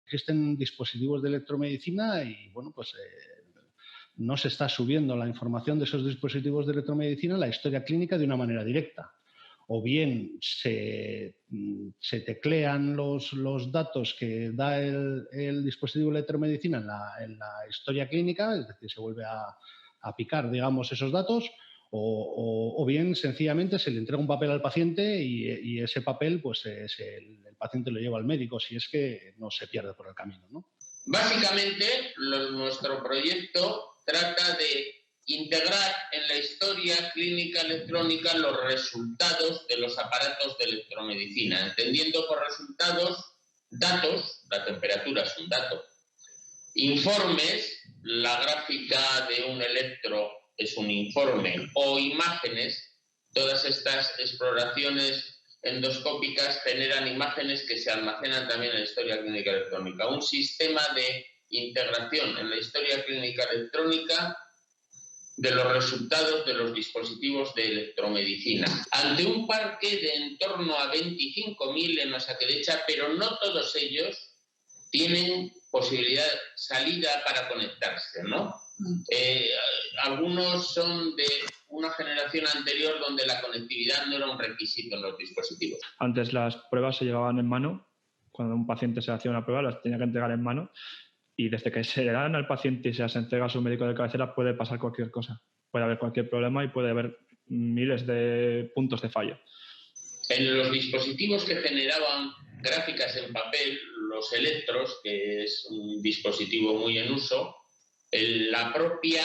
Existen dispositivos de electromedicina y, bueno, pues no se está subiendo la información de esos dispositivos de electromedicina a la historia clínica de una manera directa. O bien se teclean los datos que da el dispositivo de electromedicina en la historia clínica, es decir, se vuelve a picar, digamos, esos datos, o bien sencillamente se le entrega un papel al paciente y ese papel, pues el paciente lo lleva al médico si es que no se pierde por el camino, ¿no? Básicamente, nuestro proyecto trata de integrar en la historia clínica electrónica los resultados de los aparatos de electromedicina, entendiendo por resultados datos, la temperatura es un dato, informes, la gráfica de un electro es un informe, o imágenes. Todas estas exploraciones endoscópicas generan imágenes que se almacenan también en la historia clínica electrónica. Un sistema de integración en la historia clínica electrónica de los resultados de los dispositivos de electromedicina. Ante un parque de en torno a 25.000 en Osakidetza, pero no todos ellos tienen posibilidad, salida para conectarse, ¿no? Algunos son de una generación anterior donde la conectividad no era un requisito en los dispositivos. Antes las pruebas se llevaban en mano. Cuando un paciente se hacía una prueba, las tenía que entregar en mano. Y desde que se le dan al paciente y se las entrega a su médico de cabecera, puede pasar cualquier cosa. Puede haber cualquier problema y puede haber miles de puntos de fallo. En los dispositivos que generaban gráficas en papel, los electros, que es un dispositivo muy en uso, la propia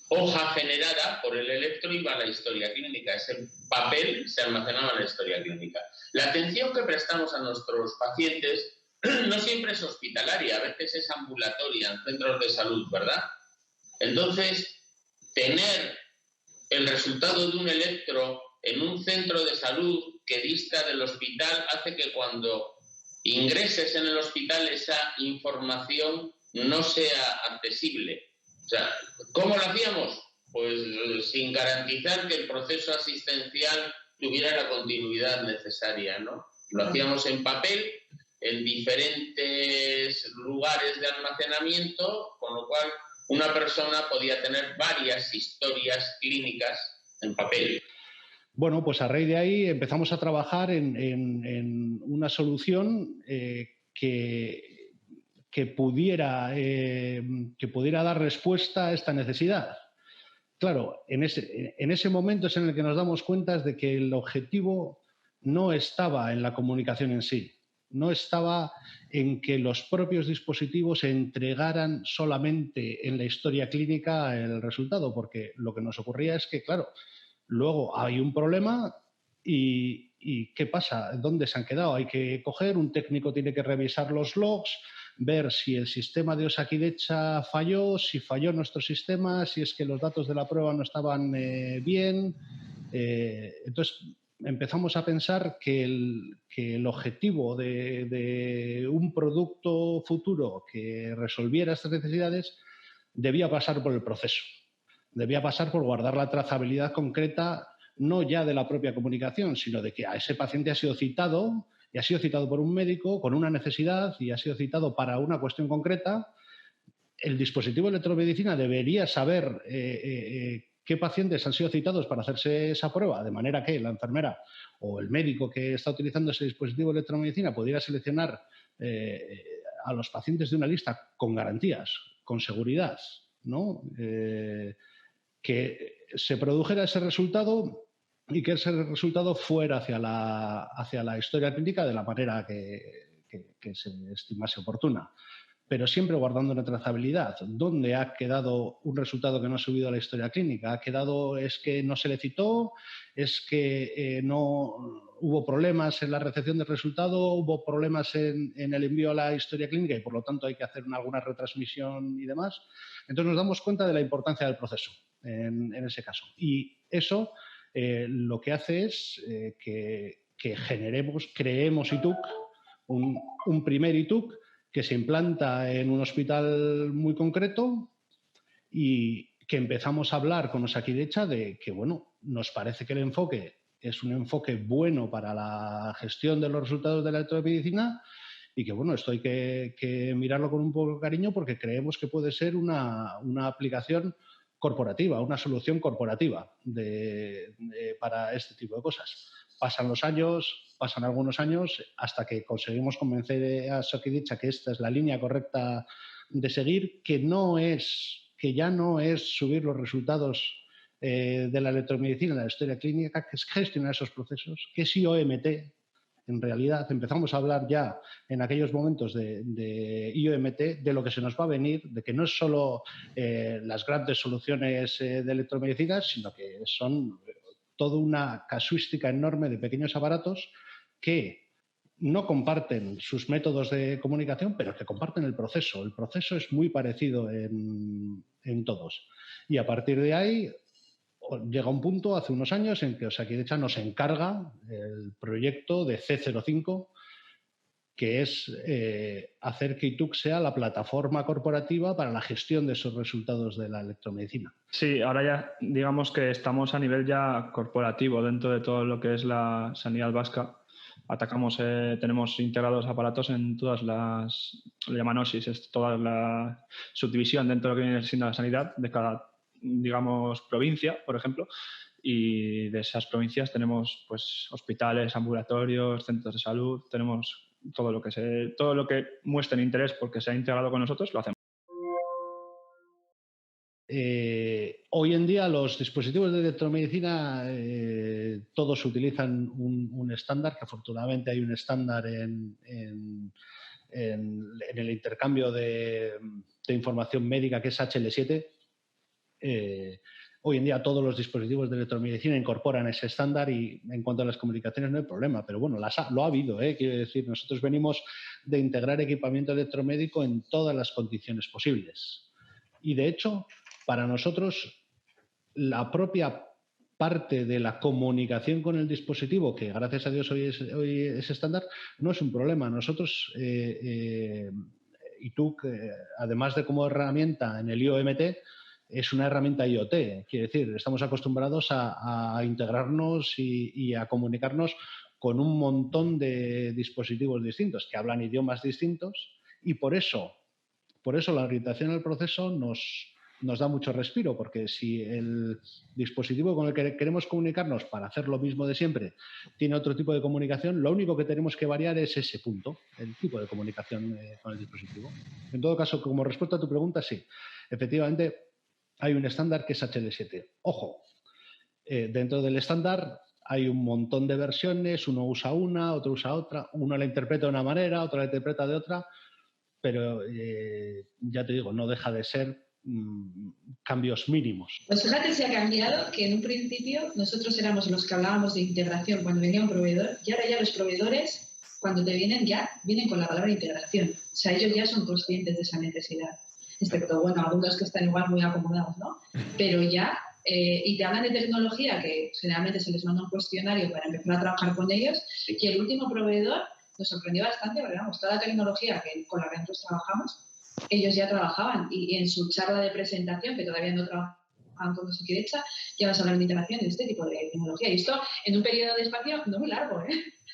hoja generada por el electro iba a la historia clínica. Ese papel se almacenaba en la historia clínica. La atención que prestamos a nuestros pacientes no siempre es hospitalaria, a veces es ambulatoria, en centros de salud, ¿verdad? Entonces, tener el resultado de un electro en un centro de salud que dista del hospital hace que cuando ingreses en el hospital esa información no sea accesible. O sea, ¿cómo lo hacíamos? Pues sin garantizar que el proceso asistencial tuviera la continuidad necesaria, ¿no? Lo hacíamos en papel, en diferentes lugares de almacenamiento, con lo cual una persona podía tener varias historias clínicas en papel. Bueno, pues a raíz de ahí empezamos a trabajar en una solución que pudiera dar respuesta a esta necesidad. Claro, en ese momento es en el que nos damos cuenta de que el objetivo no estaba en la comunicación en sí, no estaba en que los propios dispositivos entregaran solamente en la historia clínica el resultado, porque lo que nos ocurría es que, claro, luego hay un problema y ¿qué pasa? ¿Dónde se han quedado? Hay que coger, un técnico tiene que revisar los logs, ver si el sistema de Osakidetza falló, si falló nuestro sistema, si es que los datos de la prueba no estaban bien. Entonces empezamos a pensar que el objetivo de un producto futuro que resolviera estas necesidades debía pasar por el proceso. Debía pasar por guardar la trazabilidad concreta, no ya de la propia comunicación, sino de que a ese paciente ha sido citado y ha sido citado por un médico con una necesidad y ha sido citado para una cuestión concreta. El dispositivo de electromedicina debería saber qué pacientes han sido citados para hacerse esa prueba, de manera que la enfermera o el médico que está utilizando ese dispositivo de electromedicina pudiera seleccionar a los pacientes de una lista con garantías, con seguridad, ¿no? Que se produjera ese resultado y que ese resultado fuera hacia la historia clínica de la manera que se estimase oportuna, pero siempre guardando una trazabilidad. ¿Dónde ha quedado un resultado que no ha subido a la historia clínica? ¿Ha quedado, es que no se le citó? ¿Es que no hubo problemas en la recepción del resultado? ¿Hubo problemas en el envío a la historia clínica y por lo tanto hay que hacer alguna retransmisión y demás? Entonces nos damos cuenta de la importancia del proceso en ese caso. Y eso lo que hace es que creemos ITUC, un primer ITUC que se implanta en un hospital muy concreto y que empezamos a hablar con Osakidetza de que, bueno, nos parece que el enfoque es un enfoque bueno para la gestión de los resultados de la electromedicina y que, bueno, esto hay que mirarlo con un poco de cariño porque creemos que puede ser una aplicación corporativa, una solución corporativa para este tipo de cosas. Pasan los años, pasan algunos años, hasta que conseguimos convencer a Osakidetza que esta es la línea correcta de seguir, que ya no es subir los resultados de la electromedicina en la historia clínica, que es gestionar esos procesos, que es IOMT. En realidad empezamos a hablar ya en aquellos momentos de IOMT, de lo que se nos va a venir, de que no es solo las grandes soluciones de electromedicina, sino que son toda una casuística enorme de pequeños aparatos que no comparten sus métodos de comunicación, pero que comparten el proceso. El proceso es muy parecido en todos. Y a partir de ahí llega un punto, hace unos años, en que Osakidetza nos encarga el proyecto de C05, que es hacer que ITUC sea la plataforma corporativa para la gestión de esos resultados de la electromedicina. Sí, ahora ya digamos que estamos a nivel ya corporativo dentro de todo lo que es la sanidad vasca. Tenemos integrados aparatos en todas las, lo llaman OSIS, es toda la subdivisión dentro de lo que viene siendo la sanidad de cada, digamos, provincia, por ejemplo. Y de esas provincias tenemos pues hospitales, ambulatorios, centros de salud, tenemos todo lo que muestre interés porque se ha integrado con nosotros, lo hacemos. Hoy en día los dispositivos de electromedicina todos utilizan un estándar, que afortunadamente hay un estándar en el intercambio de información médica, que es HL7. Hoy en día todos los dispositivos de electromedicina incorporan ese estándar y en cuanto a las comunicaciones no hay problema, pero bueno, lo ha habido, quiero decir, nosotros venimos de integrar equipamiento electromédico en todas las condiciones posibles. Y de hecho, para nosotros, la propia parte de la comunicación con el dispositivo, que gracias a Dios hoy es estándar, no es un problema. Nosotros, ITUC, además de como herramienta en el IOMT, es una herramienta IoT. Quiere decir, estamos acostumbrados a integrarnos y a comunicarnos con un montón de dispositivos distintos que hablan idiomas distintos y por eso la orientación al proceso nos da mucho respiro, porque si el dispositivo con el que queremos comunicarnos para hacer lo mismo de siempre tiene otro tipo de comunicación, lo único que tenemos que variar es ese punto, el tipo de comunicación con el dispositivo. En todo caso, como respuesta a tu pregunta, sí, efectivamente hay un estándar que es HL7. Ojo, dentro del estándar hay un montón de versiones, uno usa una, otro usa otra, uno la interpreta de una manera, otro la interpreta de otra, pero ya te digo, no deja de ser cambios mínimos. Pues fíjate, se ha cambiado, que en un principio nosotros éramos los que hablábamos de integración cuando venía un proveedor y ahora ya los proveedores, cuando te vienen con la palabra integración. O sea, ellos ya son conscientes de esa necesidad. Excepto, bueno, algunos que están igual muy acomodados, ¿no? Pero ya, y te hablan de tecnología, que generalmente se les manda un cuestionario para empezar a trabajar con ellos, y el último proveedor nos sorprendió bastante, porque vamos, toda la tecnología con la que nosotros trabajamos, ellos ya trabajaban, y en su charla de presentación, que todavía no trabajaban con Osakidetza, ya vas a hablar de integración de este tipo de tecnología. Y esto en un periodo de espacio no muy largo,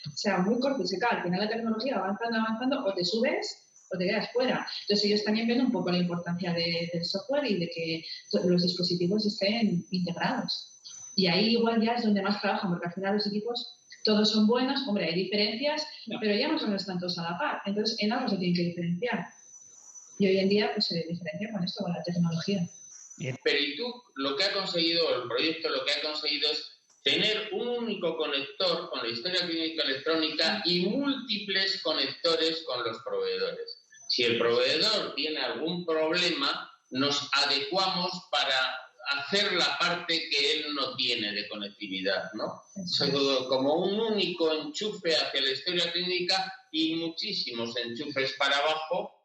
O sea, muy corto, al final la tecnología va avanzando, o te subes o te quedas fuera. Entonces ellos también ven un poco la importancia del software y de que los dispositivos estén integrados. Y ahí igual ya es donde más trabajan, porque al final los equipos todos son buenos, hombre, hay diferencias, pero ya más o menos están todos a la par. Entonces en algo se tienen que diferenciar. Y hoy en día pues, se diferencia con esto, con la tecnología. Pero ITUC lo que ha conseguido, el proyecto lo que ha conseguido es tener un único conector con la historia clínica electrónica y múltiples conectores con los proveedores. Si el proveedor tiene algún problema, nos adecuamos para hacer la parte que él no tiene de conectividad, ¿no? O sea, como un único enchufe hacia la historia clínica y muchísimos enchufes para abajo.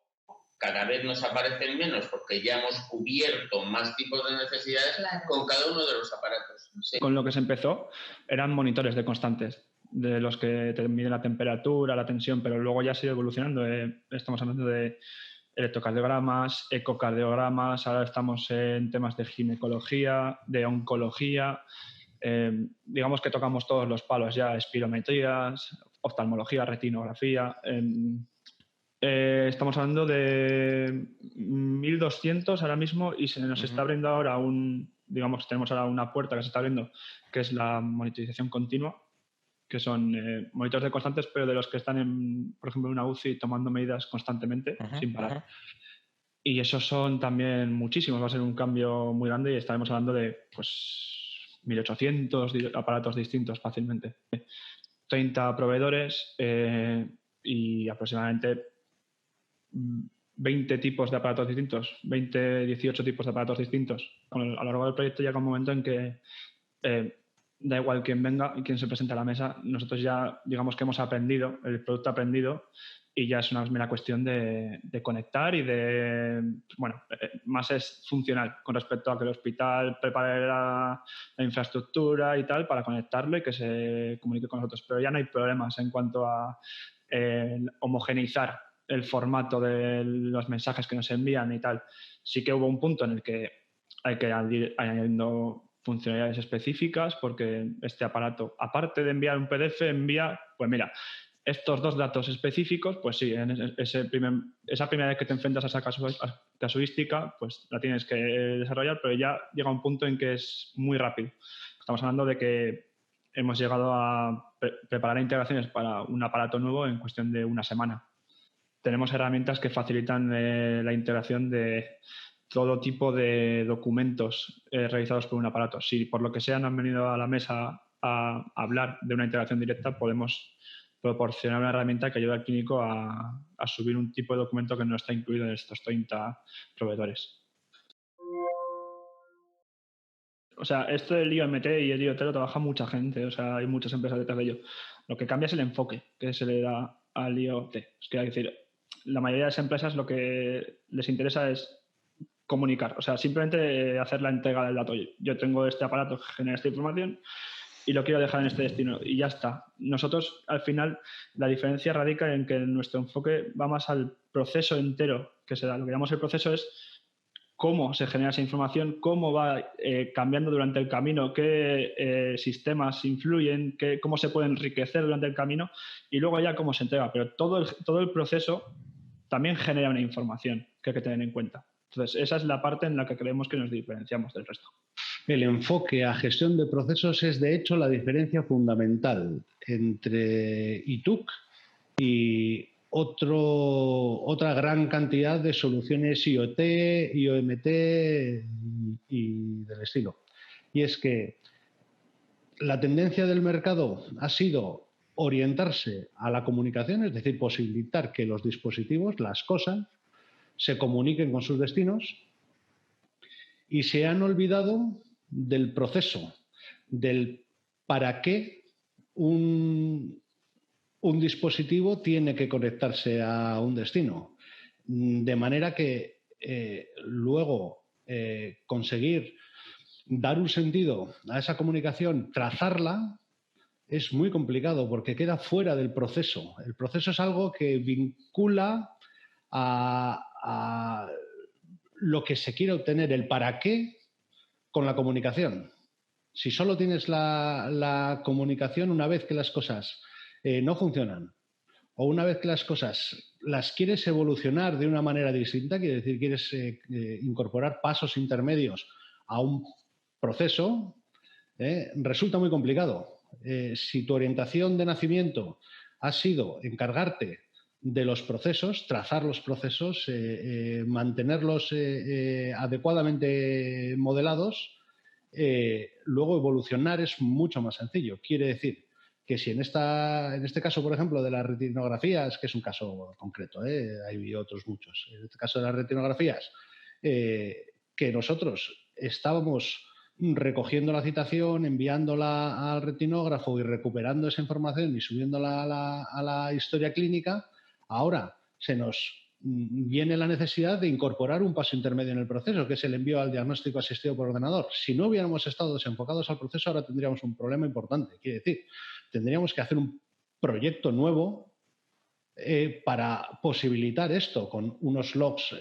Cada vez nos aparecen menos porque ya hemos cubierto más tipos de necesidades con cada uno de los aparatos. Sí. Con lo que se empezó eran monitores de constantes, de los que te miden la temperatura, la tensión, pero luego ya ha ido evolucionando. Estamos hablando de electrocardiogramas, ecocardiogramas, ahora estamos en temas de ginecología, de oncología, digamos que tocamos todos los palos ya, espirometrías, oftalmología, retinografía. Estamos hablando de 1.200 ahora mismo y se nos está abriendo ahora digamos, tenemos ahora una puerta que se está abriendo, que es la monitorización continua, que son monitores constantes, pero de los que están, por ejemplo, en una UCI tomando medidas constantemente, sin parar. Y esos son también muchísimos, va a ser un cambio muy grande y estaremos hablando de pues 1.800 aparatos distintos fácilmente. 30 proveedores y aproximadamente 20 tipos de aparatos distintos, 18 tipos de aparatos distintos. A lo largo del proyecto llega un momento en que da igual quién venga y quién se presente a la mesa, nosotros ya digamos que hemos aprendido, el producto ha aprendido y ya es una mera cuestión de conectar y bueno, más es funcional con respecto a que el hospital prepare la infraestructura y tal para conectarlo y que se comunique con nosotros. Pero ya no hay problemas en cuanto a homogeneizar el formato de los mensajes que nos envían y tal. Sí que hubo un punto en el que hay que ir añadiendo funcionalidades específicas porque este aparato, aparte de enviar un PDF, envía, pues mira, estos 2 datos específicos, pues sí, en esa primera vez que te enfrentas a esa casuística, pues la tienes que desarrollar, pero ya llega un punto en que es muy rápido. Estamos hablando de que hemos llegado a preparar integraciones para un aparato nuevo en cuestión de una semana. Tenemos herramientas que facilitan la integración de todo tipo de documentos realizados por un aparato. Si por lo que sea no han venido a la mesa a hablar de una integración directa, podemos proporcionar una herramienta que ayude al clínico a subir un tipo de documento que no está incluido en estos 30 proveedores. O sea, esto del IoMT y el IoT lo trabaja mucha gente, o sea, hay muchas empresas detrás de ello. Lo que cambia es el enfoque que se le da al IoT. Es que, hay que decir, la mayoría de las empresas lo que les interesa es comunicar, o sea, simplemente hacer la entrega del dato. Yo tengo este aparato que genera esta información y lo quiero dejar en este destino y ya está. Nosotros, al final, la diferencia radica en que nuestro enfoque va más al proceso entero que se da. Lo que llamamos el proceso es cómo se genera esa información, cómo va cambiando durante el camino, qué sistemas influyen, cómo se puede enriquecer durante el camino y luego ya cómo se entrega. Pero todo el proceso también genera una información que hay que tener en cuenta. Entonces, esa es la parte en la que creemos que nos diferenciamos del resto. El enfoque a gestión de procesos es, de hecho, la diferencia fundamental entre ITUC y otra gran cantidad de soluciones IoT, IoMT y del estilo. Y es que la tendencia del mercado ha sido orientarse a la comunicación, es decir, posibilitar que los dispositivos, las cosas, se comuniquen con sus destinos y se han olvidado del proceso, del para qué un dispositivo tiene que conectarse a un destino. De manera que luego conseguir dar un sentido a esa comunicación, trazarla, es muy complicado porque queda fuera del proceso. El proceso es algo que vincula a lo que se quiere obtener, el para qué, con la comunicación. Si solo tienes la comunicación una vez que las cosas no funcionan o una vez que las cosas las quieres evolucionar de una manera distinta, quiere decir, quieres incorporar pasos intermedios a un proceso, resulta muy complicado. Si tu orientación de nacimiento ha sido encargarte de los procesos, trazar los procesos, mantenerlos adecuadamente modelados, luego evolucionar es mucho más sencillo. Quiere decir que si en este caso, por ejemplo, de las retinografías, que es un caso concreto, hay otros muchos, en este caso de las retinografías, que nosotros estábamos recogiendo la citación, enviándola al retinógrafo y recuperando esa información y subiéndola a la historia clínica, ahora se nos viene la necesidad de incorporar un paso intermedio en el proceso, que es el envío al diagnóstico asistido por ordenador. Si no hubiéramos estado desenfocados al proceso, ahora tendríamos un problema importante. Quiere decir, tendríamos que hacer un proyecto nuevo para posibilitar esto, con unos logs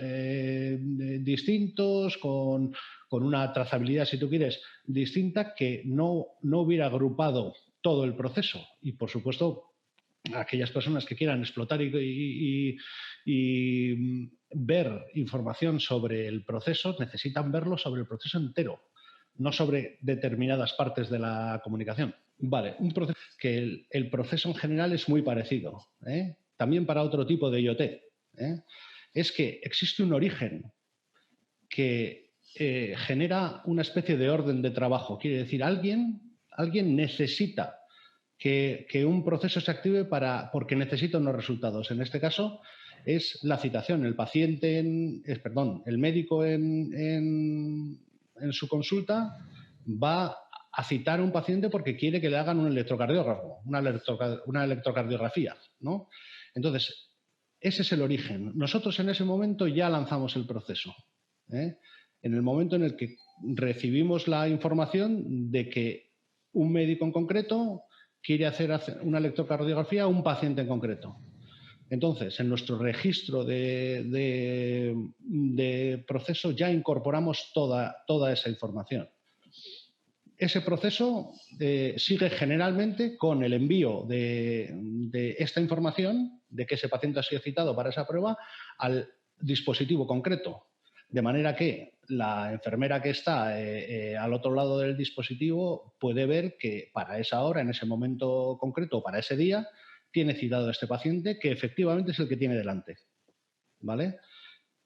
distintos, con con una trazabilidad, si tú quieres, distinta, que no hubiera agrupado todo el proceso. Y, por supuesto, aquellas personas que quieran explotar y ver información sobre el proceso necesitan verlo sobre el proceso entero, no sobre determinadas partes de la comunicación. Vale, un proceso que el proceso en general es muy parecido, ¿eh? También para otro tipo de IoT, ¿eh? Es que existe un origen que genera una especie de orden de trabajo. Quiere decir, alguien necesita que un proceso se active porque necesita unos resultados. En este caso es la citación. El paciente, el médico en su consulta va a citar a un paciente porque quiere que le hagan un electrocardiografo, una electrocardiografía, ¿no? Entonces, ese es el origen. Nosotros en ese momento ya lanzamos el proceso, ¿eh? En el momento en el que recibimos la información de que un médico en concreto quiere hacer una electrocardiografía a un paciente en concreto. Entonces, en nuestro registro de proceso ya incorporamos toda esa información. Ese proceso sigue generalmente con el envío de esta información, de que ese paciente ha sido citado para esa prueba, al dispositivo concreto. De manera que la enfermera que está al otro lado del dispositivo puede ver que para esa hora, en ese momento concreto, para ese día, tiene citado a este paciente que efectivamente es el que tiene delante, ¿vale?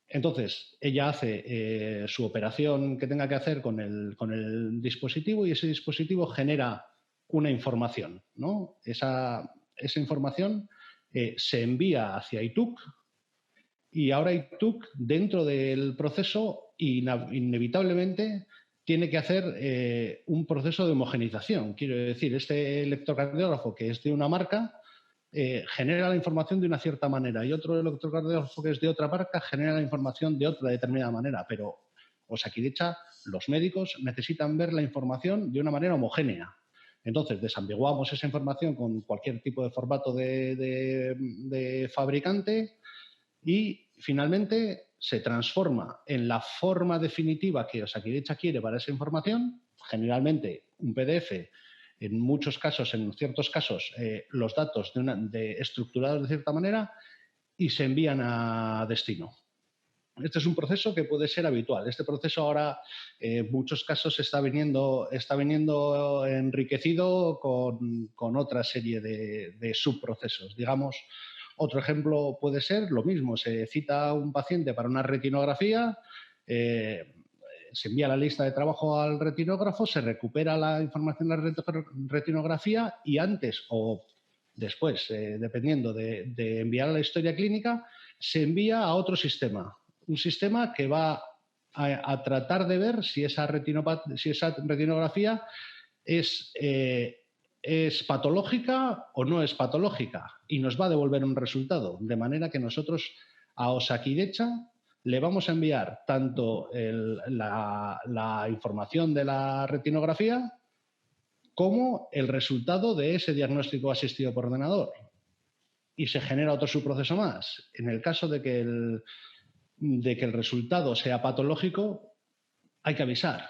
Entonces, ella hace su operación que tenga que hacer con el dispositivo y ese dispositivo genera una información, ¿no? Esa información se envía hacia ITUC y ahora ITUC, dentro del proceso, inevitablemente tiene que hacer un proceso de homogeneización. Quiero decir, este electrocardiógrafo que es de una marca genera la información de una cierta manera y otro electrocardiógrafo que es de otra marca genera la información de otra determinada manera, pero Osakidetza, los médicos necesitan ver la información de una manera homogénea. Entonces, desambiguamos esa información con cualquier tipo de formato de fabricante y finalmente se transforma en la forma definitiva que Osakidetza quiere para esa información, generalmente un PDF. En muchos casos, en ciertos casos, los datos estructurados de cierta manera y se envían a destino. Este es un proceso que puede ser habitual. Este proceso ahora, en muchos casos, está viniendo enriquecido con otra serie de subprocesos. Digamos, otro ejemplo puede ser lo mismo. Se cita a un paciente para una retinografía, se envía la lista de trabajo al retinógrafo, se recupera la información de la retinografía y antes o después, dependiendo de enviar la historia clínica, se envía a otro sistema. Un sistema que va a tratar de ver si esa retinografía es patológica o no es patológica y nos va a devolver un resultado. De manera que nosotros a Osakidetza le vamos a enviar tanto la información de la retinografía como el resultado de ese diagnóstico asistido por ordenador. Y se genera otro subproceso más. En el caso de que el resultado sea patológico, hay que avisar.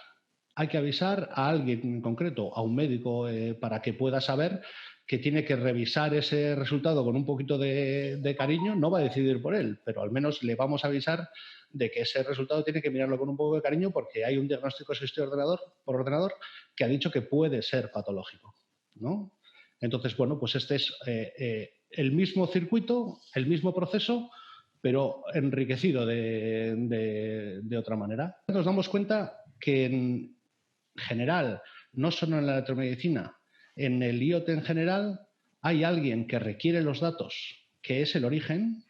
Hay que avisar a alguien en concreto, a un médico, para que pueda saber que tiene que revisar ese resultado con un poquito de cariño. No va a decidir por él, pero al menos le vamos a avisar de que ese resultado tiene que mirarlo con un poco de cariño porque hay un diagnóstico asistido por ordenador que ha dicho que puede ser patológico, ¿no? Entonces, bueno, pues este es el mismo circuito, el mismo proceso, pero enriquecido de otra manera. Nos damos cuenta que en general, no solo en la electromedicina, en el IoT en general, hay alguien que requiere los datos, que es el origen.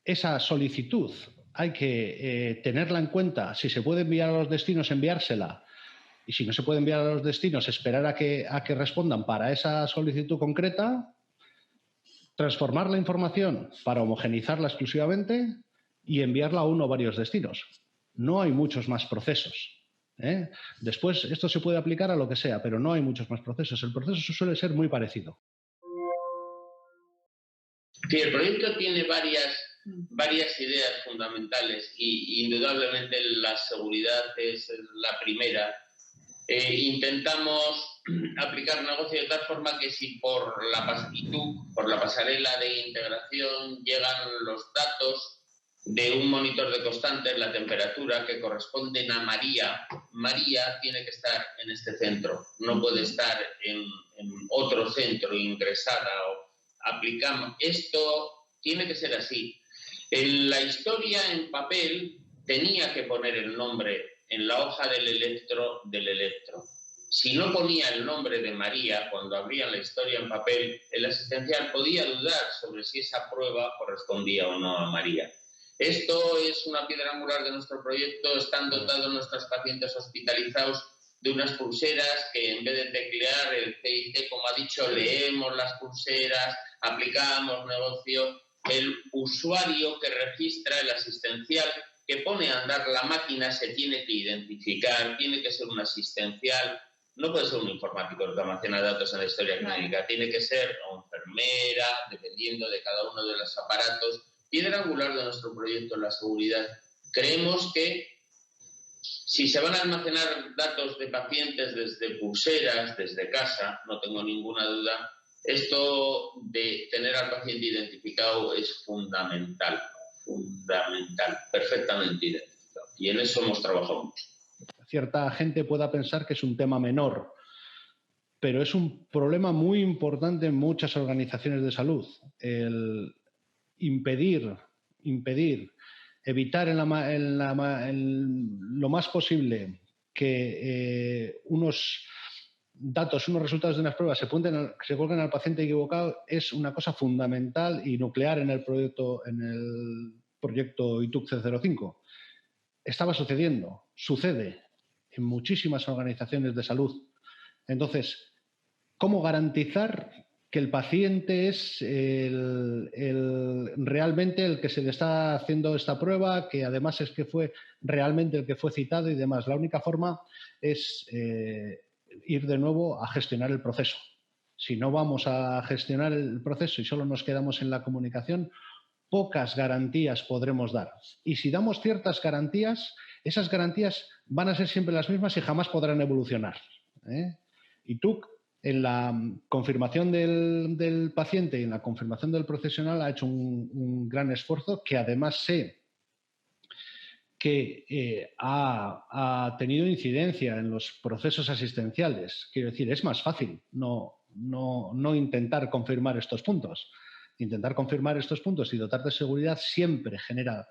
Esa solicitud hay que tenerla en cuenta. Si se puede enviar a los destinos, enviársela. Y si no se puede enviar a los destinos, esperar a que respondan para esa solicitud concreta, transformar la información para homogeneizarla exclusivamente y enviarla a uno o varios destinos. No hay muchos más procesos. Después, esto se puede aplicar a lo que sea, pero no hay muchos más procesos. El proceso suele ser muy parecido. Sí, el proyecto tiene varias varias ideas fundamentales y indudablemente la seguridad es la primera. Intentamos aplicar negocio de tal forma que si por la pasarela de integración llegan los datos de un monitor de constantes, la temperatura, que corresponden a María, María tiene que estar en este centro, no puede estar en otro centro ingresada. Aplicamos esto, tiene que ser así. En la historia en papel tenía que poner el nombre en la hoja del electro. Si no ponía el nombre de María cuando abría la historia en papel, el asistencial podía dudar sobre si esa prueba correspondía o no a María. Esto es una piedra angular de nuestro proyecto. Están dotados nuestros pacientes hospitalizados de unas pulseras que, en vez de teclear el CIC, como ha dicho, leemos las pulseras, aplicamos negocio. El usuario que registra, el asistencial que pone a andar la máquina, se tiene que identificar, tiene que ser un asistencial. No puede ser un informático el que almacena datos en la historia clínica, tiene que ser una enfermera, dependiendo de cada uno de los aparatos. Piedra angular de nuestro proyecto en la seguridad. Creemos que si se van a almacenar datos de pacientes desde pulseras, desde casa, no tengo ninguna duda, esto de tener al paciente identificado es fundamental, perfectamente identificado. Y en eso hemos trabajado mucho. Cierta gente pueda pensar que es un tema menor, pero es un problema muy importante en muchas organizaciones de salud. El evitar en lo más posible que unos datos, unos resultados de unas pruebas se cuelguen al paciente equivocado es una cosa fundamental y nuclear en el proyecto ITUC C05. Estaba sucediendo, sucede en muchísimas organizaciones de salud. Entonces, ¿cómo garantizar que el paciente es realmente el que se le está haciendo esta prueba, que además es que fue realmente el que fue citado y demás? La única forma es ir de nuevo a gestionar el proceso. Si no vamos a gestionar el proceso y solo nos quedamos en la comunicación, pocas garantías podremos dar. Y si damos ciertas garantías, esas garantías van a ser siempre las mismas y jamás podrán evolucionar. Y tú, en la confirmación del paciente y en la confirmación del profesional, ha hecho un gran esfuerzo que además sé que ha tenido incidencia en los procesos asistenciales. Quiero decir, es más fácil no intentar confirmar estos puntos. Intentar confirmar estos puntos y dotar de seguridad siempre genera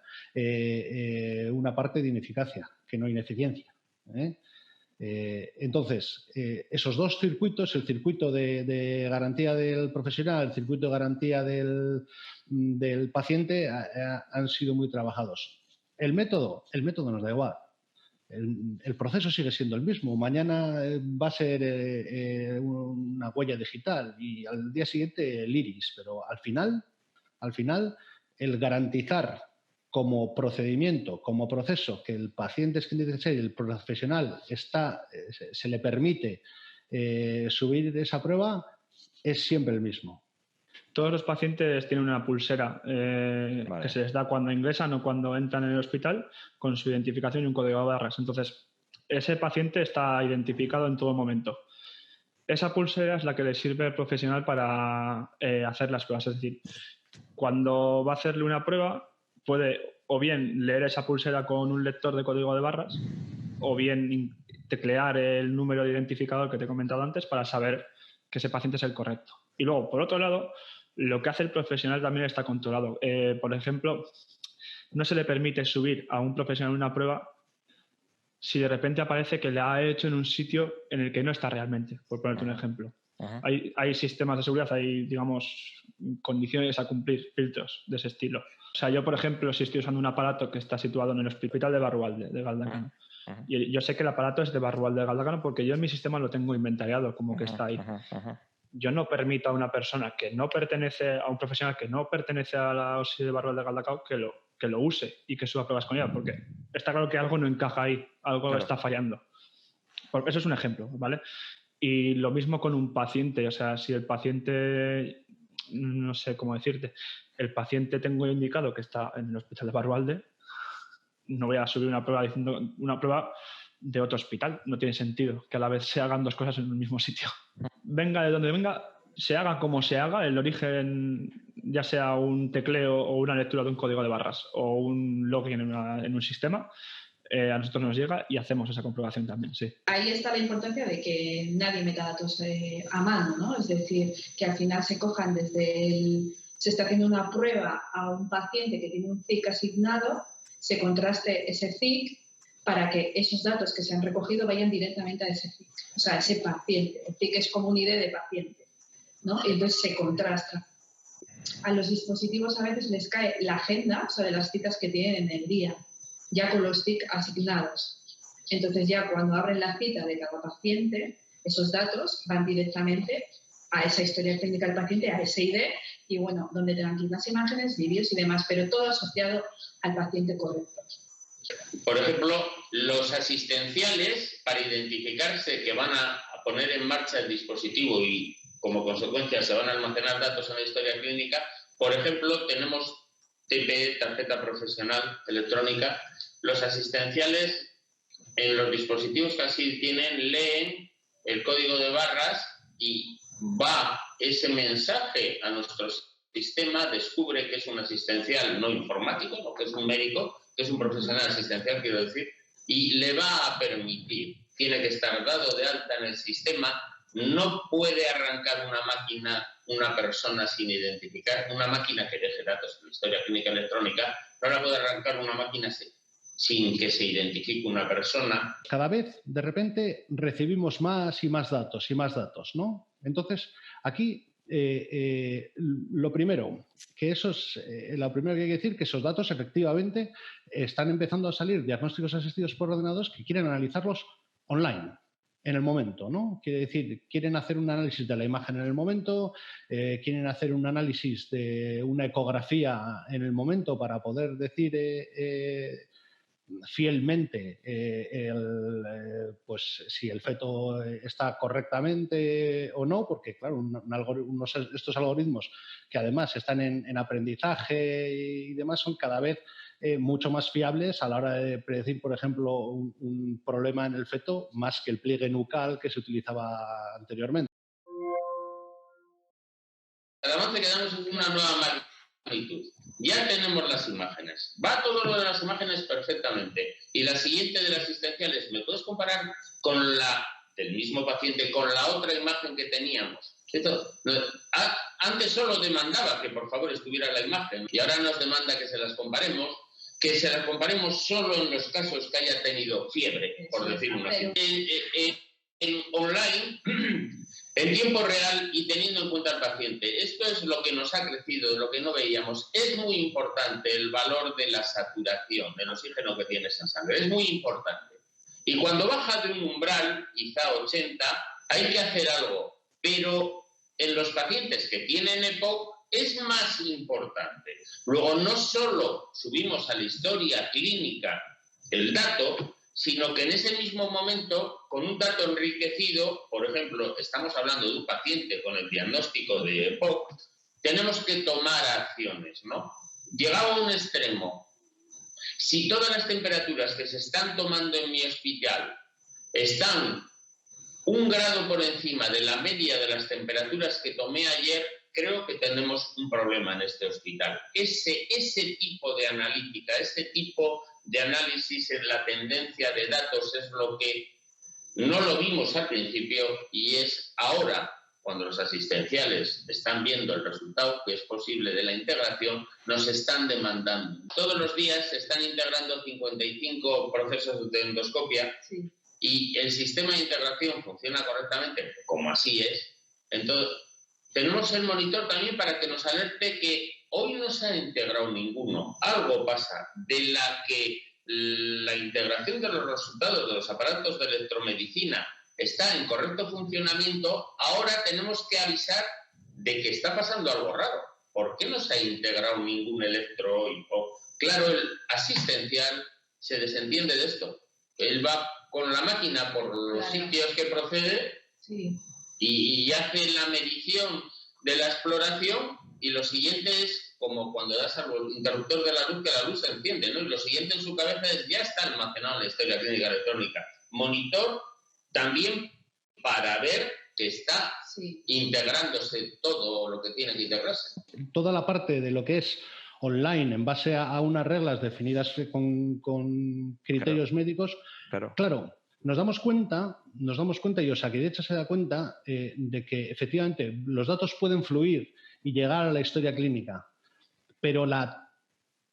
una parte de ineficacia, que no ineficiencia. Entonces, esos dos circuitos, el circuito de garantía del profesional, el circuito de garantía del paciente, han sido muy trabajados. El método nos da igual. El proceso sigue siendo el mismo. Mañana va a ser una huella digital y al día siguiente el iris, pero al final, el garantizar como procedimiento, como proceso, que el paciente es quien dice ser y el profesional se le permite subir esa prueba, es siempre el mismo. Todos los pacientes tienen una pulsera que se les da cuando ingresan o cuando entran en el hospital con su identificación y un código de barras. Entonces, ese paciente está identificado en todo momento. Esa pulsera es la que le sirve al profesional para hacer las pruebas. Es decir, cuando va a hacerle una prueba, puede o bien leer esa pulsera con un lector de código de barras o bien teclear el número de identificador que te he comentado antes para saber que ese paciente es el correcto. Y luego, por otro lado, lo que hace el profesional también está controlado. Por ejemplo, no se le permite subir a un profesional una prueba si de repente aparece que la ha hecho en un sitio en el que no está realmente, por ponerte un ejemplo. Hay sistemas de seguridad, hay, digamos, condiciones a cumplir, filtros de ese estilo. O sea, yo, por ejemplo, si estoy usando un aparato que está situado en el hospital de Barrualde, de Galdacano, y yo sé que el aparato es de Barrualde de Galdacano porque yo en mi sistema lo tengo inventariado como que está ahí. Yo no permito a una persona que no pertenece, a un profesional que no pertenece a la OSI de Barrualde de Galdacano que lo use y que suba pruebas con ella, porque está claro que algo no encaja ahí, algo está fallando. Porque eso es un ejemplo, ¿vale? Y lo mismo con un paciente, o sea, si el paciente no sé cómo decirte, el paciente tengo indicado que está en el hospital de Barrualde, no voy a subir una prueba diciendo una prueba de otro hospital. No tiene sentido que a la vez se hagan dos cosas en el mismo sitio. Venga de donde venga, se haga como se haga, el origen, ya sea un tecleo o una lectura de un código de barras o un login en un sistema, a nosotros nos llega y hacemos esa comprobación también, sí. Ahí está la importancia de que nadie meta datos a mano, ¿no? Es decir, que al final se cojan se está haciendo una prueba a un paciente que tiene un CIC asignado, se contraste ese CIC para que esos datos que se han recogido vayan directamente a ese CIC, o sea, a ese paciente. El CIC es como un ID de paciente, ¿no? Y entonces se contrasta. A los dispositivos a veces les cae la agenda sobre las citas que tienen en el día, ya con los TIC asignados. Entonces ya cuando abren la cita de cada paciente, esos datos van directamente a esa historia clínica del paciente, a ese ID, y bueno, donde tengan que ir las imágenes, vídeos y demás, pero todo asociado al paciente correcto. Por ejemplo, los asistenciales, para identificarse que van a poner en marcha el dispositivo y como consecuencia se van a almacenar datos en la historia clínica, por ejemplo, tenemos TPE, tarjeta profesional electrónica. Los asistenciales en los dispositivos que así tienen, leen el código de barras y va ese mensaje a nuestro sistema, descubre que es un asistencial no informático, no que es un médico, que es un profesional asistencial, quiero decir, y le va a permitir, tiene que estar dado de alta en el sistema, no puede arrancar una máquina, una persona sin identificar, una máquina que deje datos en la historia clínica electrónica, no la puede arrancar una máquina sin que se identifique una persona. Cada vez, de repente, recibimos más y más datos, ¿no? Entonces, aquí, lo primero que hay que decir que esos datos efectivamente están empezando a salir diagnósticos asistidos por ordenadores que quieren analizarlos online, en el momento, ¿no? Quiere decir, quieren hacer un análisis de la imagen en el momento, quieren hacer un análisis de una ecografía en el momento para poder decir fielmente pues si el feto está correctamente o no, porque claro, estos algoritmos que además están en aprendizaje y demás son cada vez mucho más fiables a la hora de predecir, por ejemplo, un problema en el feto más que el pliegue nucal que se utilizaba anteriormente. El avance que damos es una nueva magnitud. Ya tenemos las imágenes. Va todo lo de las imágenes perfectamente. Y la siguiente de las asistenciales, ¿me puedes comparar con la del mismo paciente, con la otra imagen que teníamos? Antes solo demandaba que por favor estuviera la imagen y ahora nos demanda que se las comparemos solo en los casos que haya tenido fiebre, por decirlo así. En online, en tiempo real y teniendo en cuenta al paciente. Esto es lo que nos ha crecido, lo que no veíamos. Es muy importante el valor de la saturación del oxígeno que tienes en sangre. Es muy importante. Y cuando baja de un umbral, quizá 80, hay que hacer algo. Pero en los pacientes que tienen EPOC es más importante. Luego, no solo subimos a la historia clínica el dato, sino que en ese mismo momento, con un dato enriquecido, por ejemplo, estamos hablando de un paciente con el diagnóstico de EPOC, tenemos que tomar acciones, ¿no? Llegado a un extremo, si todas las temperaturas que se están tomando en mi hospital están 1 grado por encima de la media de las temperaturas que tomé ayer, creo que tenemos un problema en este hospital. Ese tipo de analítica, ese tipo de análisis en la tendencia de datos es lo que no lo vimos al principio y es ahora, cuando los asistenciales están viendo el resultado que es posible de la integración, nos están demandando. Todos los días se están integrando 55 procesos de endoscopia. Sí. Y el sistema de integración funciona correctamente, como así es. Entonces, tenemos el monitor también para que nos alerte que hoy no se ha integrado ninguno. Algo pasa de la que la integración de los resultados de los aparatos de electromedicina está en correcto funcionamiento. Ahora tenemos que avisar de que está pasando algo raro. ¿Por qué no se ha integrado ningún electro hoy? Claro, el asistencial se desentiende de esto. Él va con la máquina por los sitios que procede, sí, y hace la medición de la exploración, y lo siguiente es como cuando das al interruptor de la luz, que la luz se enciende, ¿no? Y lo siguiente en su cabeza es, ya está almacenado en la historia clínica electrónica. Monitor también para ver que está integrándose todo lo que tiene que integrarse. Toda la parte de lo que es online en base a unas reglas definidas con criterios médicos, claro, nos damos cuenta, y Osakidetza se da cuenta de que efectivamente los datos pueden fluir y llegar a la historia clínica, pero la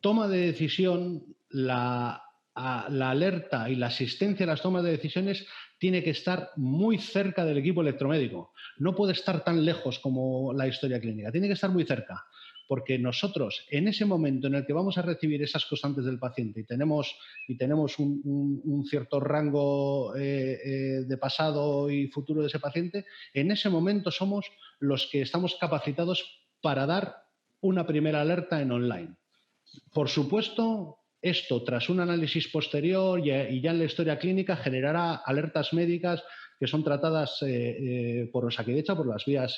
toma de decisión, la alerta y la asistencia a las tomas de decisiones tiene que estar muy cerca del equipo electromédico. No puede estar tan lejos como la historia clínica, tiene que estar muy cerca, porque nosotros en ese momento en el que vamos a recibir esas constantes del paciente y tenemos un cierto rango de pasado y futuro de ese paciente, en ese momento somos los que estamos capacitados para dar una primera alerta en online. Por supuesto, esto, tras un análisis posterior y ya en la historia clínica, generará alertas médicas que son tratadas por Osakidetza, por las vías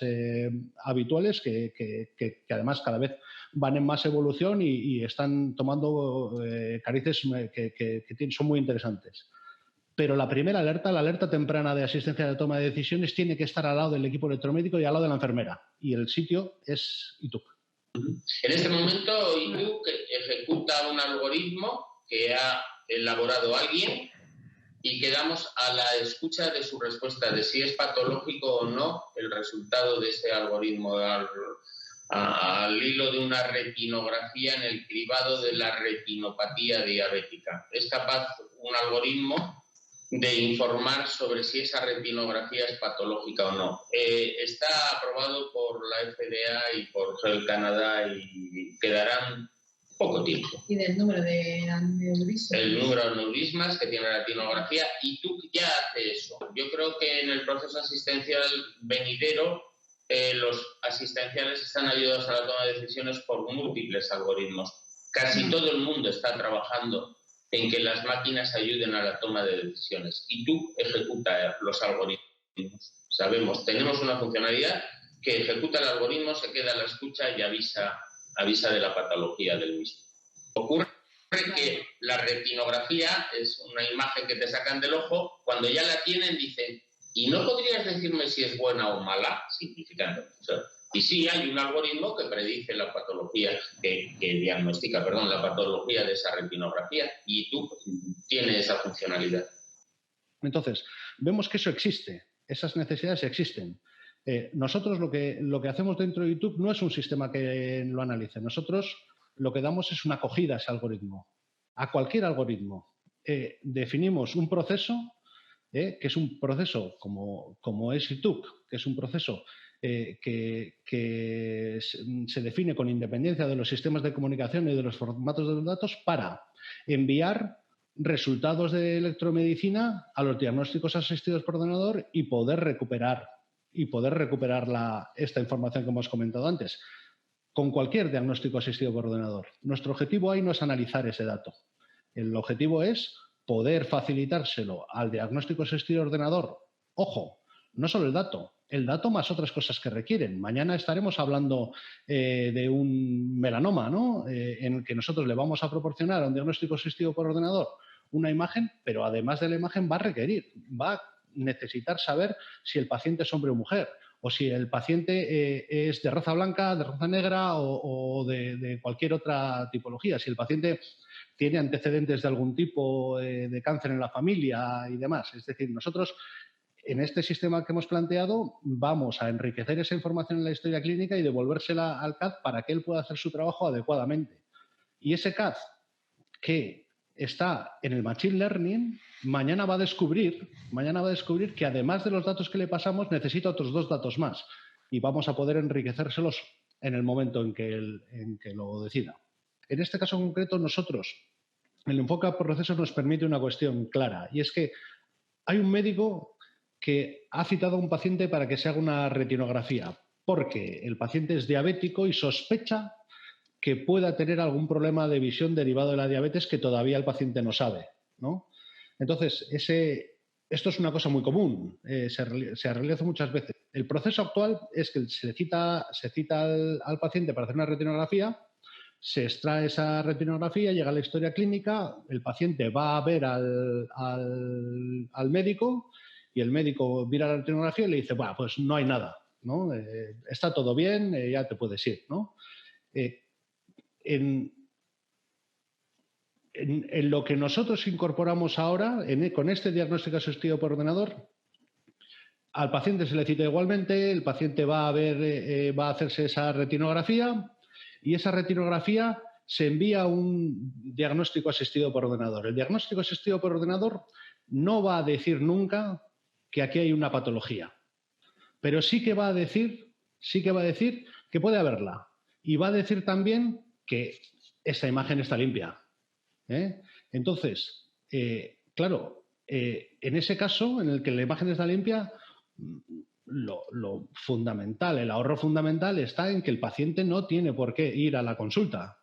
habituales, que además cada vez van en más evolución y están tomando carices que son muy interesantes. Pero la primera alerta, la alerta temprana de asistencia de toma de decisiones, tiene que estar al lado del equipo electromédico y al lado de la enfermera. Y el sitio es ITUC. En este momento, ITUC ejecuta un algoritmo que ha elaborado alguien y quedamos a la escucha de su respuesta, de si es patológico o no el resultado de ese algoritmo, al hilo de una retinografía en el cribado de la retinopatía diabética. Es capaz un algoritmo de informar sobre si esa retinografía es patológica o no. Está aprobado por la FDA y por Health Canada y quedarán poco tiempo. ¿Y del número de aneurismas? El número de aneurismas que tiene la retinografía, y tú ya hace eso. Yo creo que en el proceso asistencial venidero los asistenciales están ayudados a la toma de decisiones por múltiples algoritmos. Casi todo el mundo está trabajando en que las máquinas ayuden a la toma de decisiones. Y tú ejecuta los algoritmos. Sabemos, tenemos una funcionalidad que ejecuta el algoritmo, se queda a la escucha y avisa de la patología del mismo. Ocurre que la retinografía es una imagen que te sacan del ojo, cuando ya la tienen dicen, ¿y no podrías decirme si es buena o mala? Simplificando. O sea, y sí, hay un algoritmo que predice la patología, que diagnostica, la patología de esa retinografía, y tú tienes esa funcionalidad. Entonces, vemos que eso existe, esas necesidades existen. Nosotros lo que hacemos dentro de YouTube no es un sistema que lo analice. Nosotros lo que damos es una acogida a ese algoritmo, a cualquier algoritmo. Definimos un proceso, que es un proceso como es ITUC, que es un proceso que se define con independencia de los sistemas de comunicación y de los formatos de los datos para enviar resultados de electromedicina a los diagnósticos asistidos por ordenador y poder recuperar esta información que hemos comentado antes con cualquier diagnóstico asistido por ordenador. Nuestro objetivo ahí no es analizar ese dato. El objetivo es poder facilitárselo al diagnóstico asistido por ordenador. Ojo, no solo el dato más otras cosas que requieren. Mañana estaremos hablando de un melanoma, ¿no? En el que nosotros le vamos a proporcionar a un diagnóstico asistido por ordenador una imagen, pero además de la imagen va a necesitar saber si el paciente es hombre o mujer, o si el paciente es de raza blanca, de raza negra o de cualquier otra tipología, si el paciente tiene antecedentes de algún tipo de cáncer en la familia y demás. Es decir, nosotros en este sistema que hemos planteado vamos a enriquecer esa información en la historia clínica y devolvérsela al CAD para que él pueda hacer su trabajo adecuadamente. Y ese CAD que está en el Machine Learning, mañana va a descubrir que además de los datos que le pasamos necesita otros 2 datos más y vamos a poder enriquecérselos en el momento en que lo decida. En este caso concreto nosotros, el enfoque a procesos nos permite una cuestión clara y es que hay un médico que ha citado a un paciente para que se haga una retinografía porque el paciente es diabético y sospecha que pueda tener algún problema de visión derivado de la diabetes que todavía el paciente no sabe, ¿no? Entonces, esto es una cosa muy común, se realiza muchas veces. El proceso actual es que se cita al paciente para hacer una retinografía, se extrae esa retinografía, llega a la historia clínica, el paciente va a ver al médico y el médico mira la retinografía y le dice, bueno, pues no hay nada, ¿no? Está todo bien, ya te puedes ir, ¿no? En lo que nosotros incorporamos ahora, con este diagnóstico asistido por ordenador, al paciente se le cita igualmente, el paciente va a hacerse esa retinografía y esa retinografía se envía a un diagnóstico asistido por ordenador. El diagnóstico asistido por ordenador no va a decir nunca que aquí hay una patología, pero sí que va a decir que puede haberla y va a decir también que esa imagen está limpia. Entonces, claro, en ese caso, en el que la imagen está limpia, lo fundamental, el ahorro fundamental está en que el paciente no tiene por qué ir a la consulta.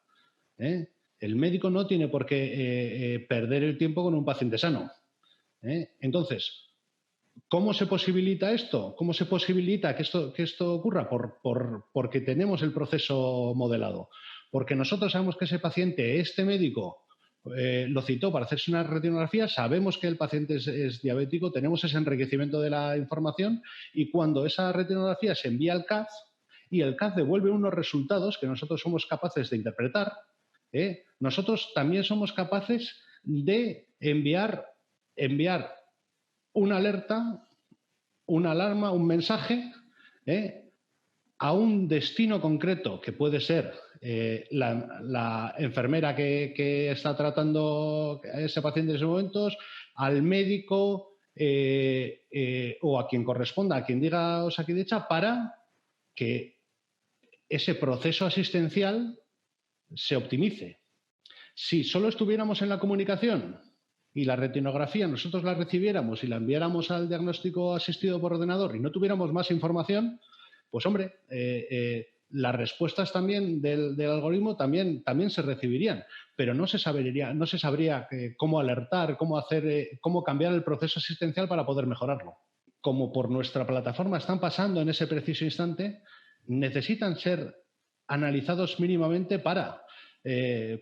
El médico no tiene por qué perder el tiempo con un paciente sano. Entonces, ¿cómo se posibilita esto? ¿Cómo se posibilita que esto ocurra? Porque tenemos el proceso modelado. Porque nosotros sabemos que ese paciente, este médico, lo citó para hacerse una retinografía, sabemos que el paciente es diabético, tenemos ese enriquecimiento de la información y cuando esa retinografía se envía al CAD y el CAD devuelve unos resultados que nosotros somos capaces de interpretar, nosotros también somos capaces de enviar una alerta, una alarma, un mensaje a un destino concreto que puede ser la enfermera que está tratando a ese paciente en esos momentos, al médico o a quien corresponda, a quien diga Osakidetza, para que ese proceso asistencial se optimice. Si solo estuviéramos en la comunicación y la retinografía nosotros la recibiéramos y la enviáramos al diagnóstico asistido por ordenador y no tuviéramos más información, pues hombre, las respuestas también del algoritmo también se recibirían, pero no se sabría cómo alertar, cómo cambiar el proceso asistencial para poder mejorarlo. Como por nuestra plataforma están pasando en ese preciso instante, necesitan ser analizados mínimamente para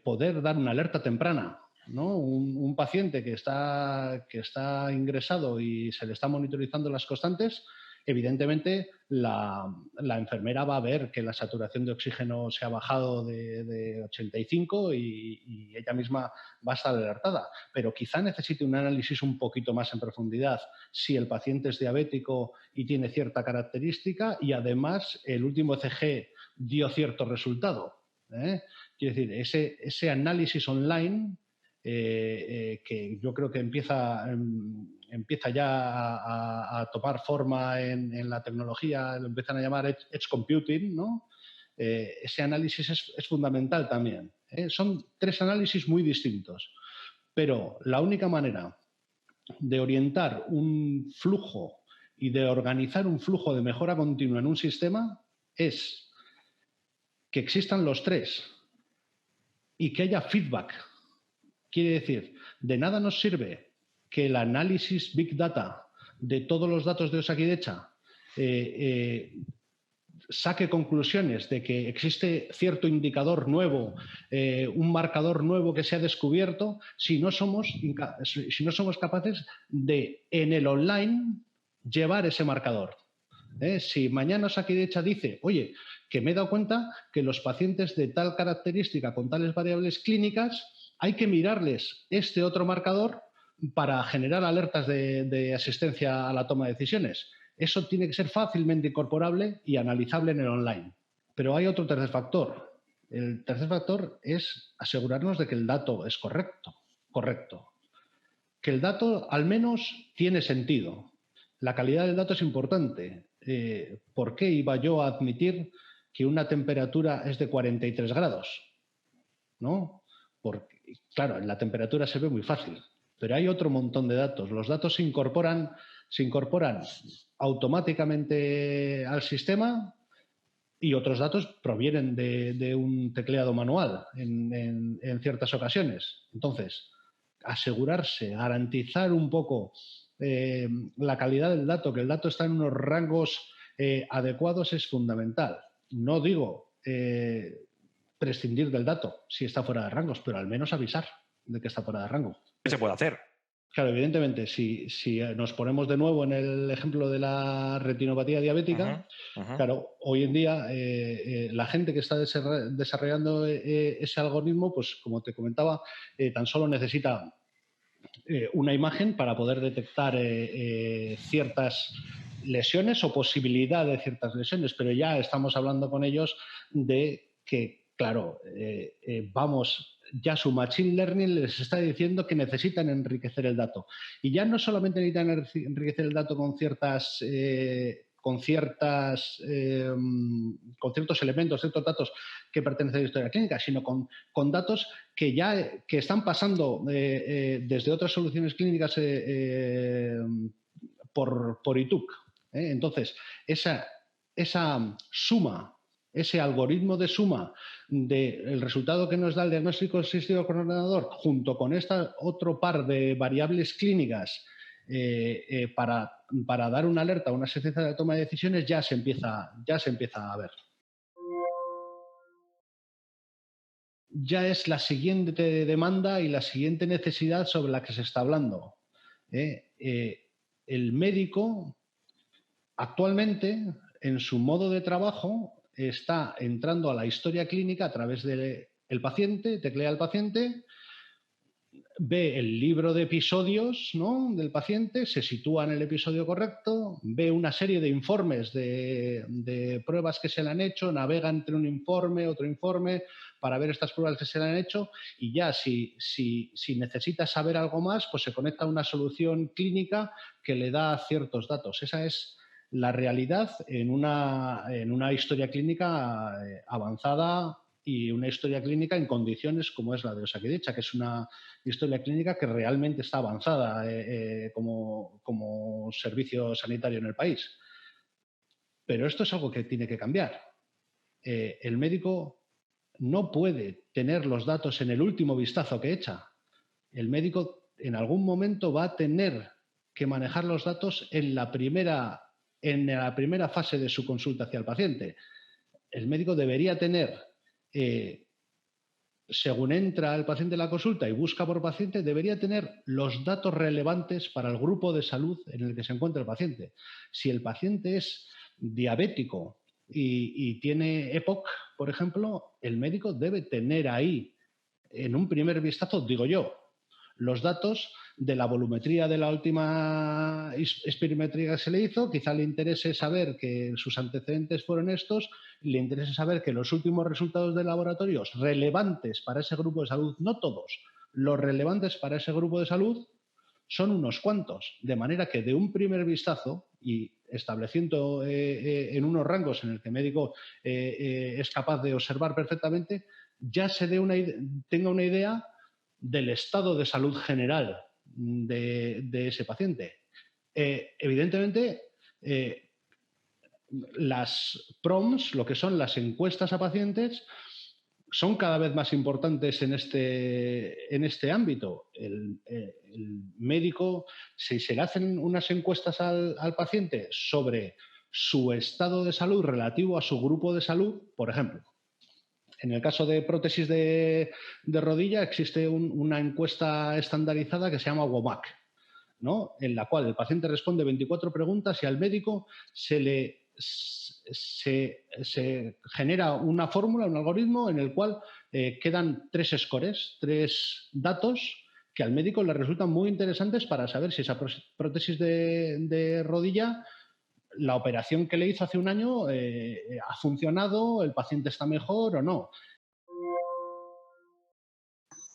poder dar una alerta temprana, ¿no? Un paciente que está ingresado y se le está monitorizando las constantes, evidentemente la enfermera va a ver que la saturación de oxígeno se ha bajado de 85 y ella misma va a estar alertada, pero quizá necesite un análisis un poquito más en profundidad si el paciente es diabético y tiene cierta característica y además el último ECG dio cierto resultado. Quiero decir, ese análisis online que yo creo que empieza ya a tomar forma en la tecnología, lo empiezan a llamar Edge Computing, ¿no? Ese análisis es fundamental también. Son tres análisis muy distintos, pero la única manera de orientar un flujo y de organizar un flujo de mejora continua en un sistema es que existan los tres y que haya feedback. Quiere decir, de nada nos sirve que el análisis Big Data de todos los datos de Osakidetza saque conclusiones de que existe cierto indicador nuevo, un marcador nuevo que se ha descubierto, si no somos capaces de, en el online, llevar ese marcador. Si mañana Osakidetza dice, oye, que me he dado cuenta que los pacientes de tal característica con tales variables clínicas hay que mirarles este otro marcador para generar alertas de asistencia a la toma de decisiones. Eso tiene que ser fácilmente incorporable y analizable en el online. Pero hay otro tercer factor. El tercer factor es asegurarnos de que el dato es correcto. Que el dato al menos tiene sentido. La calidad del dato es importante. ¿Por qué iba yo a admitir que una temperatura es de 43 grados? ¿No? Porque, claro, en la temperatura se ve muy fácil, pero hay otro montón de datos. Los datos se incorporan automáticamente al sistema y otros datos provienen de un tecleado manual en ciertas ocasiones. Entonces, asegurarse, garantizar un poco la calidad del dato, que el dato está en unos rangos adecuados, es fundamental. No digo prescindir del dato si está fuera de rangos, pero al menos avisar de que está fuera de rango. ¿Qué se puede hacer? Claro, evidentemente, si nos ponemos de nuevo en el ejemplo de la retinopatía diabética, claro, hoy en día la gente que está desarrollando ese algoritmo, pues como te comentaba, tan solo necesita una imagen para poder detectar ciertas lesiones o posibilidad de ciertas lesiones, pero ya estamos hablando con ellos de que, claro, ya su Machine Learning les está diciendo que necesitan enriquecer el dato. Y ya no solamente necesitan enriquecer el dato con ciertos elementos, ciertos datos que pertenecen a la historia clínica, sino con datos que están pasando desde otras soluciones clínicas por ITUC. Entonces, esa suma, ese algoritmo de suma del resultado que nos da el diagnóstico asistido con ordenador, junto con otro par de variables clínicas para dar una alerta, una secuencia de toma de decisiones, ya se empieza a ver. Ya es la siguiente demanda y la siguiente necesidad sobre la que se está hablando. El médico actualmente, en su modo de trabajo, está entrando a la historia clínica a través del paciente, teclea al paciente, ve el libro de episodios, ¿no?, del paciente, se sitúa en el episodio correcto, ve una serie de informes de pruebas que se le han hecho, navega entre un informe, otro informe, para ver estas pruebas que se le han hecho, y ya si necesita saber algo más, pues se conecta a una solución clínica que le da ciertos datos. Esa es la realidad en una historia clínica avanzada y una historia clínica en condiciones como es la de Osakidetza, que es una historia clínica que realmente está avanzada como servicio sanitario en el país. Pero esto es algo que tiene que cambiar. El médico no puede tener los datos en el último vistazo que echa. El médico en algún momento va a tener que manejar los datos en la primera fase de su consulta hacia el paciente. El médico debería tener, según entra el paciente en la consulta y busca por paciente, debería tener los datos relevantes para el grupo de salud en el que se encuentra el paciente. Si el paciente es diabético y tiene EPOC, por ejemplo, el médico debe tener ahí, en un primer vistazo, digo yo, los datos de la volumetría de la última espirometría que se le hizo. Quizá le interese saber que sus antecedentes fueron estos, le interese saber que los últimos resultados de laboratorios relevantes para ese grupo de salud, no todos, los relevantes para ese grupo de salud son unos cuantos, de manera que de un primer vistazo y estableciendo en unos rangos en el que el médico es capaz de observar perfectamente, ya tenga una idea del estado de salud general de ese paciente. Evidentemente, las PROMs, lo que son las encuestas a pacientes, son cada vez más importantes en este ámbito. El médico, si se le hacen unas encuestas al paciente sobre su estado de salud relativo a su grupo de salud, por ejemplo, en el caso de prótesis de rodilla existe una encuesta estandarizada que se llama WOMAC, ¿no?, en la cual el paciente responde 24 preguntas y al médico se genera una fórmula, un algoritmo en el cual quedan 3 scores, 3 datos que al médico le resultan muy interesantes para saber si esa prótesis de rodilla, la operación que le hizo hace un año, ha funcionado, el paciente está mejor o no.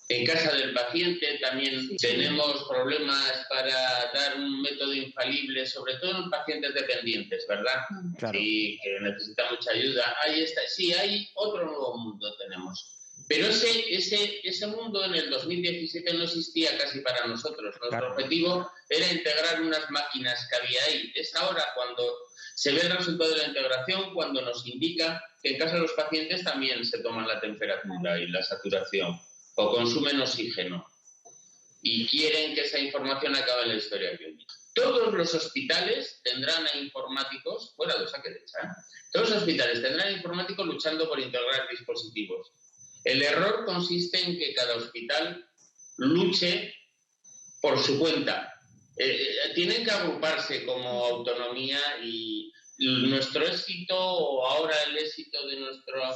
En casa del paciente también tenemos problemas para dar un método infalible, sobre todo en pacientes dependientes, ¿verdad? Claro. Sí, que necesitan mucha ayuda. Ahí está. Sí, hay otro nuevo mundo tenemos. Pero ese mundo en el 2017 no existía casi para nosotros. Nuestro objetivo era integrar unas máquinas que había ahí. Es ahora cuando se ve el resultado de la integración, cuando nos indica que en casa de los pacientes también se toman la temperatura y la saturación o consumen oxígeno y quieren que esa información acabe en la historia clínica. todos los hospitales tendrán a informáticos, fuera de Osakidetza, ¿eh? Todos los hospitales tendrán a informáticos luchando por integrar dispositivos. El error consiste en que cada hospital luche por su cuenta. Tienen que agruparse como autonomía y nuestro éxito, o ahora el éxito de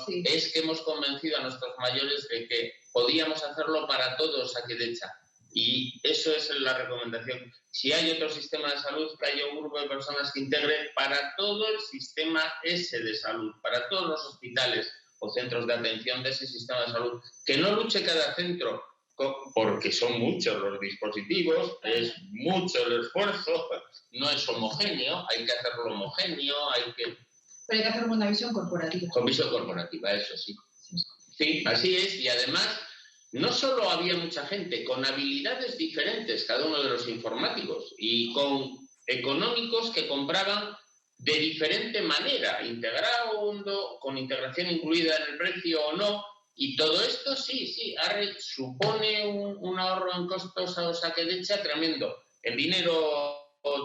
Sí. es que hemos convencido a nuestros mayores de que podíamos hacerlo para todos Osakidetza. Y eso es la recomendación. Si hay otro sistema de salud, que haya un grupo de personas que integre para todo el sistema ese de salud, para todos los hospitales o centros de atención de ese sistema de salud. Que no luche cada centro, porque son muchos los dispositivos, es mucho el esfuerzo, no es homogéneo, hay que hacerlo homogéneo, Pero hay que hacer una visión corporativa. con visión corporativa, eso sí. Sí, así es, y además no solo había mucha gente con habilidades diferentes, cada uno de los informáticos, y con económicos que compraban de diferente manera, integrado, con integración incluida en el precio o no, y todo esto sí, supone un ahorro en costos a Osakidetza tremendo, en dinero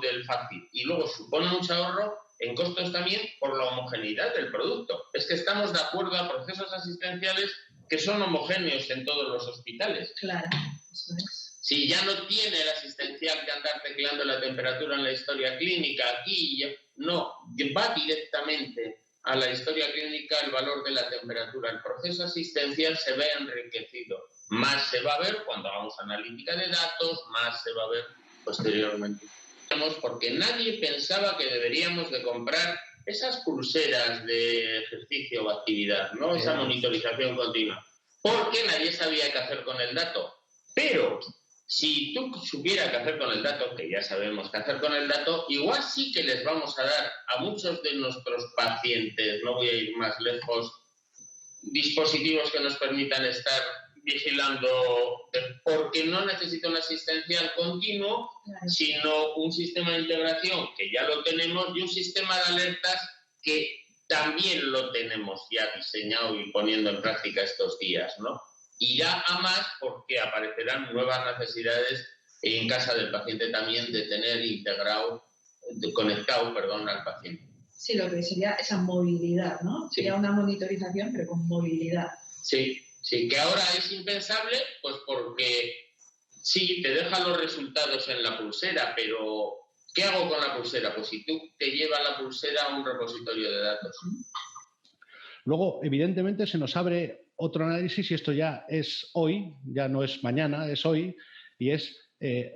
del fácil, y luego supone mucho ahorro en costos también por la homogeneidad del producto. Es que estamos de acuerdo a procesos asistenciales que son homogéneos en todos los hospitales. Claro, eso es. Si ya no tiene el asistencial que andar tecleando la temperatura en la historia clínica, aquí no, va directamente a la historia clínica el valor de la temperatura. El proceso asistencial se ve enriquecido. Más se va a ver cuando hagamos analítica de datos, más se va a ver posteriormente. Porque nadie pensaba que deberíamos de comprar esas pulseras de ejercicio o actividad, ¿no? Esa monitorización continua, porque nadie sabía qué hacer con el dato. Pero si tú supieras qué hacer con el dato, que ya sabemos qué hacer con el dato, igual sí que les vamos a dar a muchos de nuestros pacientes, no voy a ir más lejos, dispositivos que nos permitan estar vigilando, porque no necesita un asistencial continuo, Claro. sino un sistema de integración que ya lo tenemos y un sistema de alertas que también lo tenemos ya diseñado y poniendo en práctica estos días, ¿no? Irá a más porque aparecerán nuevas necesidades en casa del paciente también de tener conectado al paciente. Sí, lo que sería esa movilidad, ¿no? Sí. Sería una monitorización, pero con movilidad. Sí, que ahora es impensable, pues porque sí, te deja los resultados en la pulsera, pero ¿qué hago con la pulsera? Pues si tú te llevas la pulsera a un repositorio de datos. Luego, evidentemente, se nos abre otro análisis y esto ya es hoy, ya no es mañana, es hoy, y es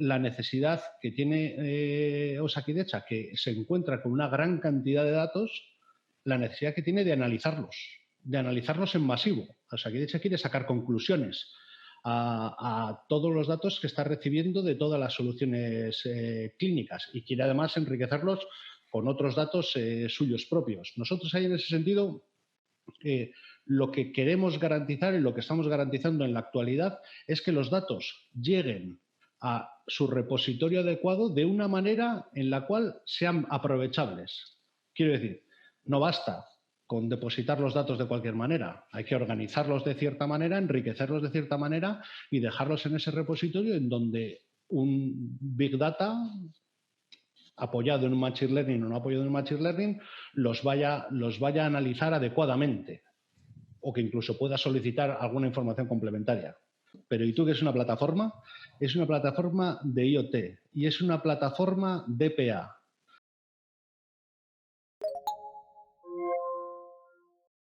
la necesidad que tiene Osakidetza, que se encuentra con una gran cantidad de datos, la necesidad que tiene de analizarlos en masivo. Osakidetza quiere sacar conclusiones a todos los datos que está recibiendo de todas las soluciones clínicas y quiere además enriquecerlos con otros datos suyos propios. Nosotros ahí en ese sentido lo que queremos garantizar y lo que estamos garantizando en la actualidad es que los datos lleguen a su repositorio adecuado de una manera en la cual sean aprovechables. Quiero decir, no basta con depositar los datos de cualquier manera. Hay que organizarlos de cierta manera, enriquecerlos de cierta manera y dejarlos en ese repositorio en donde un Big Data apoyado en un Machine Learning o no apoyado en un Machine Learning los vaya a analizar adecuadamente o que incluso pueda solicitar alguna información complementaria. Pero ¿y tú qué es una plataforma? Es una plataforma de IoT y es una plataforma DPA.